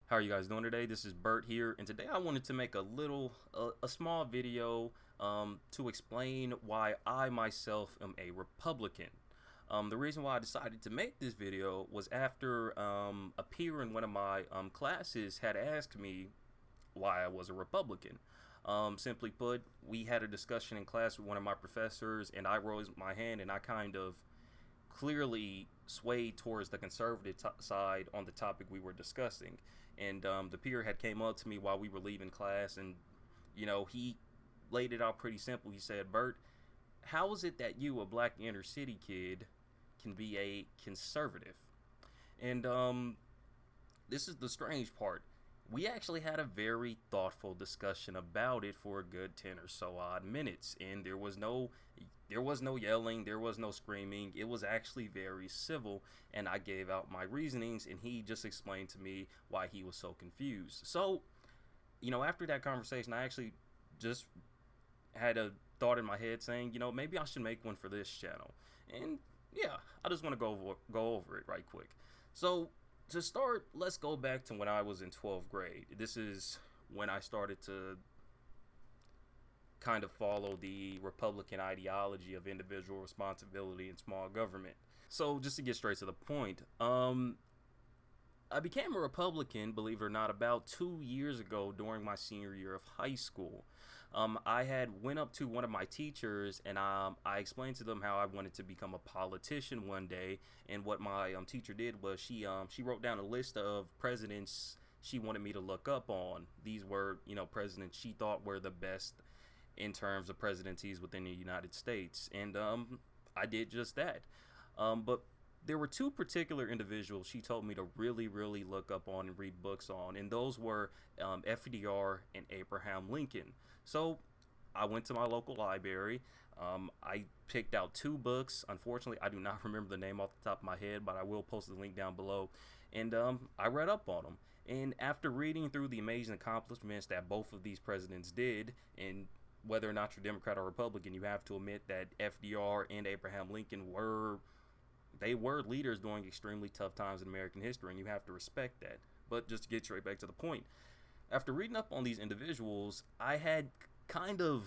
How are you guys doing today? This is Bert here, and today I wanted to make a small video to explain why I myself am a Republican. The reason why I decided to make this video was after a peer in one of my classes had asked me why I was a Republican. Simply put, we had a discussion in class with one of my professors, and I raised my hand, and I kind of clearly swayed towards the conservative side on the topic we were discussing. And the peer had came up to me while we were leaving class, and he laid it out pretty simple. He said, "Bert, how is it that you, a black inner city kid, can be a conservative?" And this is the strange part. We actually had a very thoughtful discussion about it for a good 10 or so odd minutes, and there was no yelling, there was no screaming. It was actually very civil, and I gave out my reasonings, and he just explained to me why he was so confused. So, after that conversation, I actually just had a thought in my head saying, maybe I should make one for this channel. And yeah, I just want to go over it right quick. So, to start, let's go back to when I was in 12th grade. This is when I started to kind of follow the Republican ideology of individual responsibility and small government. So just to get straight to the point, I became a Republican, believe it or not, about 2 years ago during my senior year of high school. I had went up to one of my teachers, and I explained to them how I wanted to become a politician one day. And what my teacher did was she wrote down a list of presidents she wanted me to look up on. These were presidents she thought were the best in terms of presidencies within the United States, and I did just that. But there were two particular individuals she told me to really look up on and read books on, and those were FDR and Abraham Lincoln. So I went to my local library. I picked out two books. Unfortunately, I do not remember the name off the top of my head, but I will post the link down below. And I read up on them. And after reading through the amazing accomplishments that both of these presidents did, and whether or not you're Democrat or Republican, you have to admit that FDR and Abraham Lincoln were leaders during extremely tough times in American history, and you have to respect that. But just to get straight back to the point, after reading up on these individuals, I've kind of,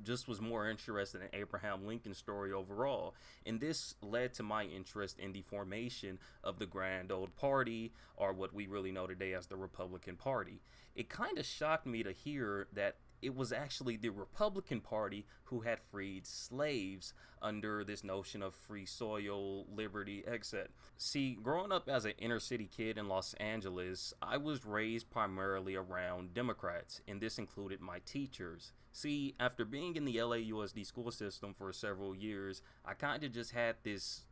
just was more interested in Abraham Lincoln's story overall. And this led to my interest in the formation of the Grand Old Party, or what we really know today as the Republican Party. It kind of shocked me to hear that it was actually the Republican Party who had freed slaves under this notion of free soil, liberty, etc. See, growing up as an inner city kid in Los Angeles, I was raised primarily around Democrats, and this included my teachers. See, after being in the LAUSD school system for several years, I kind of just had this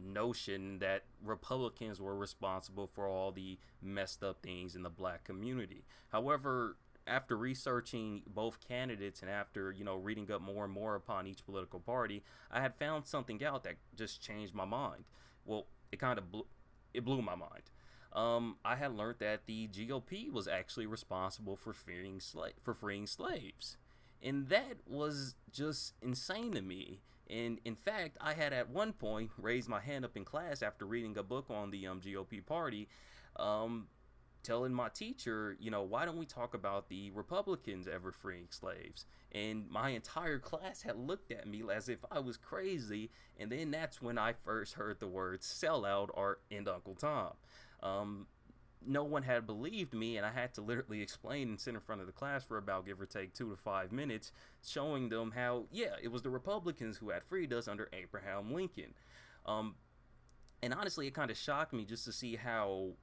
notion that Republicans were responsible for all the messed up things in the black community. However, after researching both candidates and after reading up more and more upon each political party, I had found something out that just changed my mind. Well, it blew my mind. I had learned that the GOP was actually responsible for freeing slaves, and that was just insane to me. And in fact, I had at one point raised my hand up in class after reading a book on the GOP party, telling my teacher, why don't we talk about the Republicans ever freeing slaves? And my entire class had looked at me as if I was crazy. And then that's when I first heard the words sellout and Uncle Tom. No one had believed me, and I had to literally explain and sit in front of the class for about, give or take, 2 to 5 minutes, showing them how, yeah, it was the Republicans who had freed us under Abraham Lincoln. And honestly, it kind of shocked me just to see how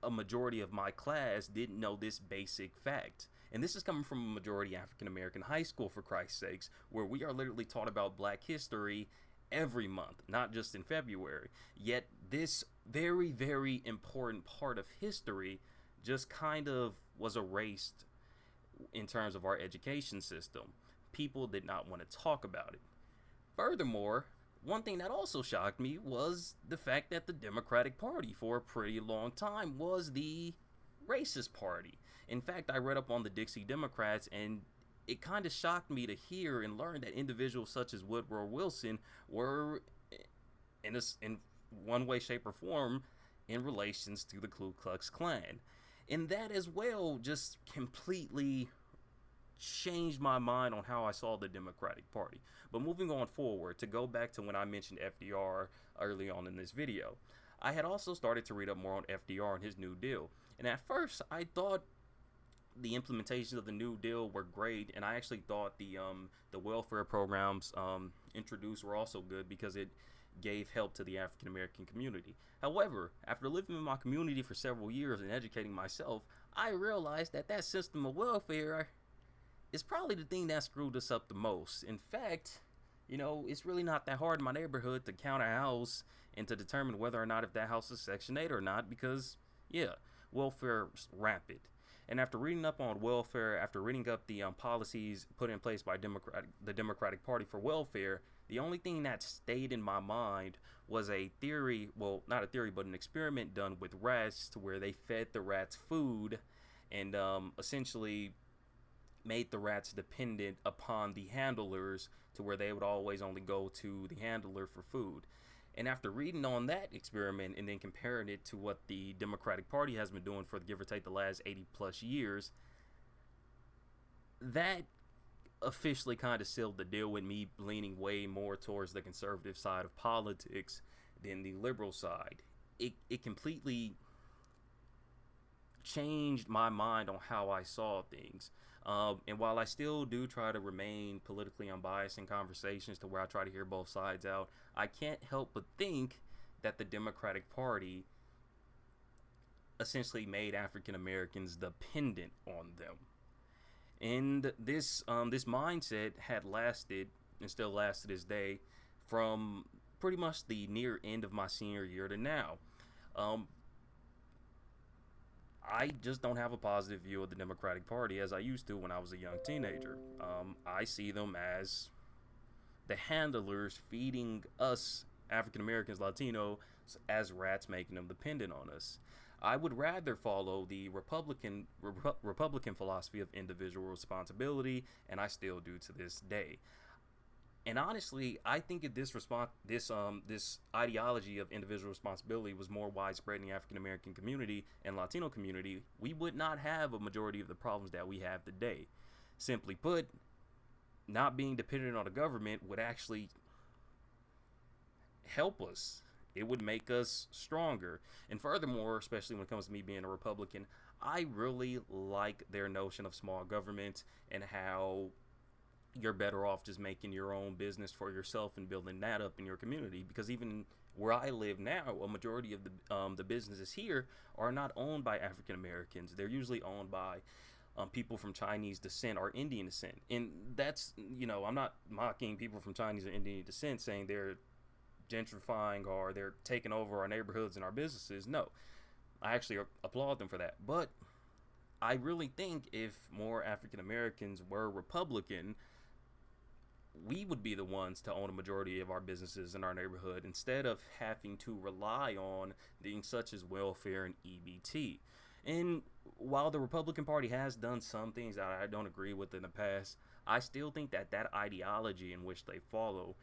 a majority of my class didn't know this basic fact. And this is coming from a majority African American high school, for Christ's sakes, where we are literally taught about black history every month, not just in February. Yet this very important part of history just kind of was erased in terms of our education system. People did not want to talk about it. Furthermore, one thing that also shocked me was the fact that the Democratic Party for a pretty long time was the racist party. In fact, I read up on the Dixie Democrats, and it kind of shocked me to hear and learn that individuals such as Woodrow Wilson were, in one way, shape, or form in relations to the Ku Klux Klan. And that as well just completely changed my mind on how I saw the Democratic Party. But moving on forward, to go back to when I mentioned FDR early on in this video, I had also started to read up more on FDR and his New Deal. And at first, I thought the implementations of the New Deal were great, and I actually thought the welfare programs introduced were also good because it gave help to the African American community. However, after living in my community for several years and educating myself, I realized that that system of welfare is probably the thing that screwed us up the most. In fact, it's really not that hard in my neighborhood to count a house and to determine whether or not if that house is Section 8 or not because, yeah, welfare's rampant. And after reading up on welfare, after reading up the policies put in place by the Democratic Party for welfare, the only thing that stayed in my mind was a theory, well, not a theory, but an experiment done with rats to where they fed the rats food and essentially made the rats dependent upon the handlers to where they would always only go to the handler for food. And after reading on that experiment and then comparing it to what the Democratic Party has been doing for give or take the last 80 plus years, that officially kind of sealed the deal with me leaning way more towards the conservative side of politics than the liberal side. It completely changed my mind on how I saw things. And while I still do try to remain politically unbiased in conversations to where I try to hear both sides out, I can't help but think that the Democratic Party essentially made African Americans dependent on them. And this mindset had lasted and still lasts to this day from pretty much the near end of my senior year to now. I just don't have a positive view of the Democratic Party as I used to when I was a young teenager. I see them as the handlers feeding us African Americans, Latinos, as rats, making them dependent on us. I would rather follow the Republican philosophy of individual responsibility, and I still do to this day. And honestly, I think if this ideology of individual responsibility was more widespread in the African American community and Latino community, we would not have a majority of the problems that we have today. Simply put, not being dependent on the government would actually help us. It would make us stronger. And furthermore, especially when it comes to me being a Republican, I really like their notion of small government and how you're better off just making your own business for yourself and building that up in your community. Because even where I live now, a majority of the businesses here are not owned by African Americans. They're usually owned by people from Chinese descent or Indian descent. And that's, I'm not mocking people from Chinese or Indian descent saying they're gentrifying or they're taking over our neighborhoods and our businesses. No, I actually applaud them for that. But I really think if more African Americans were Republican, we would be the ones to own a majority of our businesses in our neighborhood instead of having to rely on things such as welfare and EBT. And while the Republican Party has done some things that I don't agree with in the past, I still think that that ideology in which they follow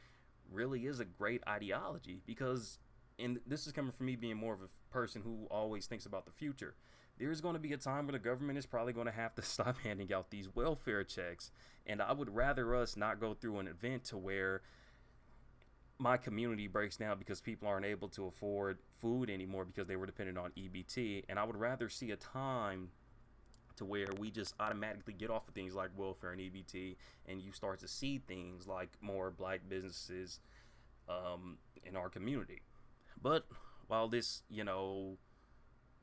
really is a great ideology because, and this is coming from me being more of a person who always thinks about the future, there's going to be a time where the government is probably going to have to stop handing out these welfare checks. And I would rather us not go through an event to where my community breaks down because people aren't able to afford food anymore because they were dependent on EBT. And I would rather see a time to where we just automatically get off of things like welfare and EBT, and you start to see things like more black businesses in our community. But while this,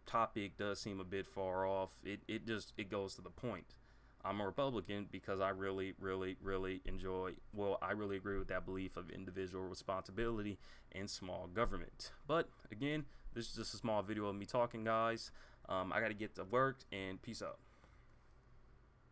topic does seem a bit far off, it goes to the point. I'm a Republican because I really enjoy, I really agree with that belief of individual responsibility and small government. But again, this is just a small video of me talking, guys. I got to get to work, and peace out.